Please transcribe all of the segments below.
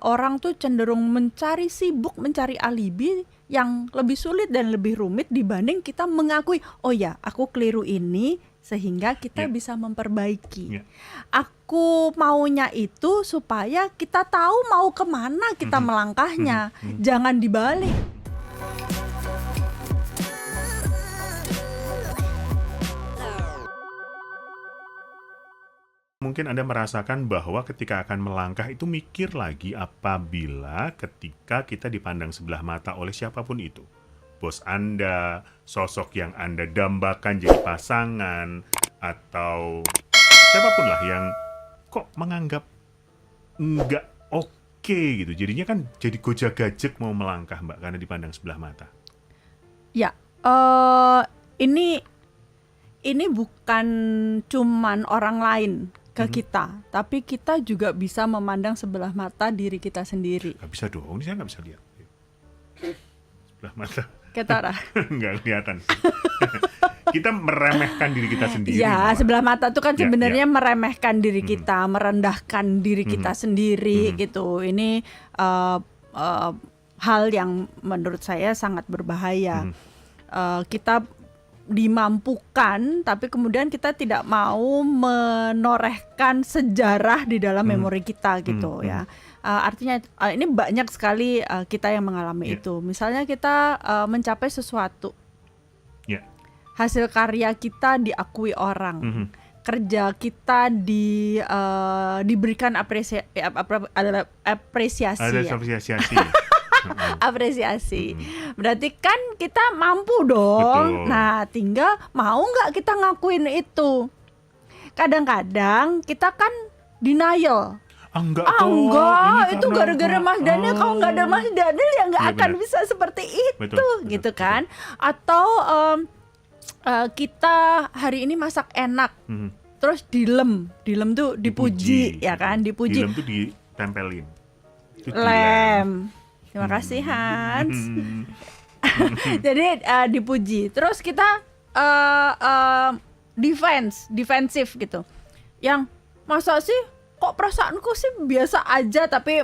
orang tuh cenderung sibuk mencari alibi yang lebih sulit dan lebih rumit dibanding kita mengakui, oh ya, aku keliru ini, sehingga kita Ya, bisa memperbaiki. ya. Aku maunya itu supaya kita tahu mau kemana kita Mhm, mhm, melangkahnya, mhm. jangan dibalik. Mungkin Anda merasakan bahwa ketika akan melangkah itu mikir lagi apabila ketika kita dipandang sebelah mata oleh siapapun itu. Bos Anda, sosok yang Anda dambakan jadi pasangan, atau siapapun lah yang kok menganggap nggak oke gitu. Jadinya kan jadi gojek-gajek mau melangkah, Mbak, karena dipandang sebelah mata. Ya, ini bukan cuman orang lain ke Mhm. kita, tapi kita juga bisa memandang sebelah mata diri kita sendiri. Nggak bisa dong, ini saya nggak bisa lihat. Sebelah mata. Ketara. Nggak kelihatan sih. Kita meremehkan diri kita sendiri Ya, malah. sebelah mata itu kan Ya, sebenarnya ya. meremehkan diri Mhm, kita, merendahkan diri kita mhm, sendiri mhm, gitu. Ini uh, uh, hal yang menurut saya sangat berbahaya. mhm. Kita dimampukan, tapi kemudian kita tidak mau menorehkan sejarah di dalam Mhm, memori kita mhm, gitu mhm. ya. Artinya ini banyak sekali kita yang mengalami Ya, itu. Misalnya kita mencapai sesuatu, ya. hasil karya kita diakui orang, Mhm. kerja kita diberikan Ada apresiasi ya. apresiasi. Mhm, Apresiasi. mhm. Berarti kan kita mampu dong. Betul. Nah, tinggal mau nggak kita ngakuin itu. Kadang-kadang kita kan denial. Ah, enggak Ah kok, ini enggak, itu karena gara-gara Mas Daniel. Kalau nggak ada Mas Daniel ya nggak Iya akan benar. bisa seperti Betul, itu, betul, gitu betul. kan? Atau kita hari ini masak enak, Mhm. terus dilem tuh dipuji, ya kan? Dipuji. Dilem tuh ditempelin. Itu dilem. Lem. Terima kasih Hans. Mhm. Jadi dipuji. Terus kita defensif gitu. Yang masa sih kok perasaanku sih biasa aja tapi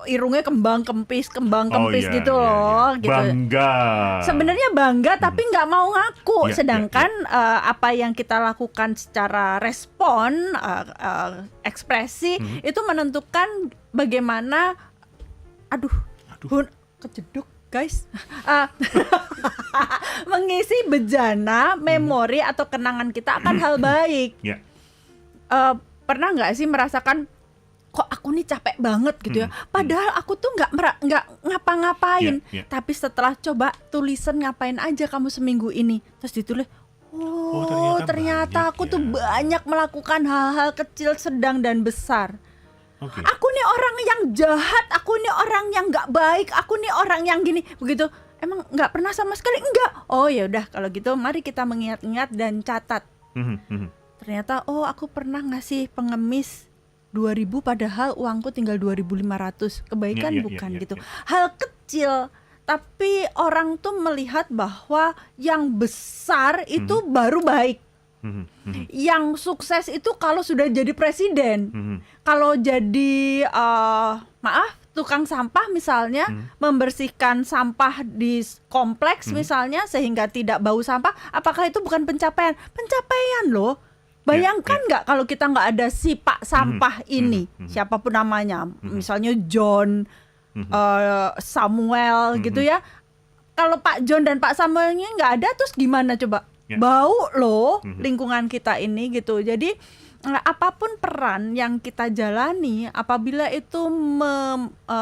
irungnya kembang kempis Oh iya, gitu iya, loh, iya. gitu. Bangga. Sebenarnya bangga tapi nggak mau ngaku. Iya, iya, Sedangkan apa yang kita lakukan secara respon, ekspresi Mhm. itu menentukan bagaimana. Aduh, kejeduk guys. Mengisi bejana memori atau kenangan kita akan hal baik. Ya. Pernah nggak sih merasakan kok aku nih capek banget gitu ya, padahal aku tuh nggak ngapa-ngapain, Ya, ya. tapi setelah coba tulisan ngapain aja kamu seminggu ini, terus ditulis, Oh, ternyata banyak aku tuh ya. banyak melakukan hal-hal kecil, sedang dan besar. Oke. Aku nih orang yang jahat, aku nih orang yang nggak baik, aku nih orang yang gini begitu. Emang nggak pernah sama sekali? Enggak. Oh ya udah, kalau gitu mari kita mengingat-ingat dan catat. Mhm, mhm. Ternyata aku pernah ngasih pengemis 2.000 padahal uangku tinggal 2.500. Kebaikan Ya, ya, bukan ya, gitu. ya. Hal kecil, tapi orang tuh melihat bahwa yang besar itu baru baik. Mhm, mhm, Yang sukses itu kalau sudah jadi presiden. mhm. Kalau jadi tukang sampah misalnya, membersihkan sampah di kompleks misalnya sehingga tidak bau sampah, apakah itu bukan pencapaian? Pencapaian loh. Bayangkan nggak kalau kita nggak ada si Pak Sampah ini, siapapun namanya, misalnya John, Samuel gitu ya. Kalau Pak John dan Pak Samuel ini nggak ada, terus gimana coba? Ya. Bau loh lingkungan kita ini gitu. Jadi apapun peran yang kita jalani, apabila itu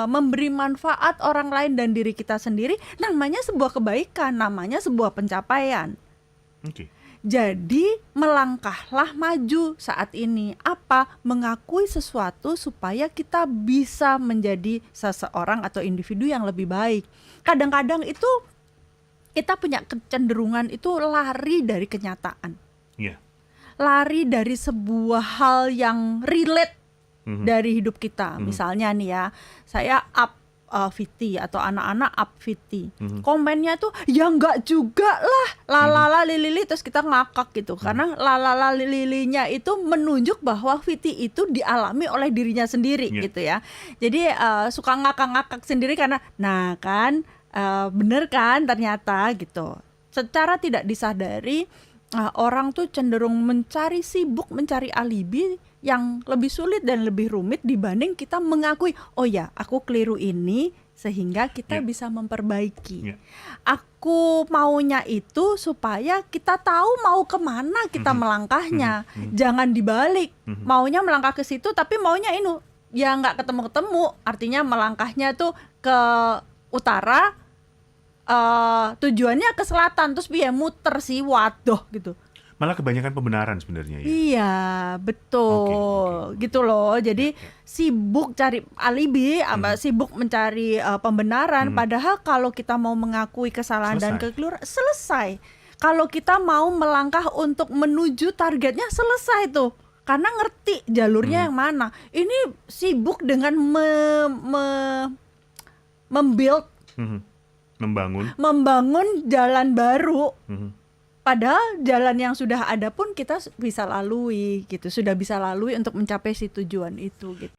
memberi manfaat orang lain dan diri kita sendiri, namanya sebuah kebaikan, namanya sebuah pencapaian. Oke. Jadi melangkahlah maju saat ini. Apa? Mengakui sesuatu supaya kita bisa menjadi seseorang atau individu yang lebih baik. Kadang-kadang itu kita punya kecenderungan itu lari dari kenyataan. Iya. Lari dari sebuah hal yang relate dari hidup kita. Misalnya nih ya, saya up VT atau anak-anak up VT. Komennya tuh ya enggak juga lah, lalala lili, terus kita ngakak gitu. Karena lalala lilinya itu menunjuk bahwa VT itu dialami oleh dirinya sendiri gitu ya. Jadi suka ngakak-ngakak sendiri karena nah kan bener kan ternyata gitu. Secara tidak disadari orang tuh cenderung sibuk mencari alibi yang lebih sulit dan lebih rumit dibanding kita mengakui, oh ya aku keliru ini sehingga kita bisa memperbaiki. Aku maunya itu supaya kita tahu mau kemana kita melangkahnya, jangan dibalik. Maunya melangkah ke situ tapi maunya ini ya nggak ketemu-ketemu, artinya melangkahnya tuh ke utara, tujuannya ke selatan, terus biar muter sih, waduh gitu. Malah kebanyakan pembenaran sebenarnya ya. Iya, betul. Oke. Gitu loh. Jadi sibuk cari alibi, sibuk mencari pembenaran. Padahal kalau kita mau mengakui kesalahan dan kekeliruan, selesai. Kalau kita mau melangkah untuk menuju targetnya, selesai tuh. Karena ngerti jalurnya yang mana. Ini sibuk dengan membuild, membangun jalan baru. Padahal jalan yang sudah ada pun kita bisa lalui gitu, sudah bisa lalui untuk mencapai si tujuan itu gitu.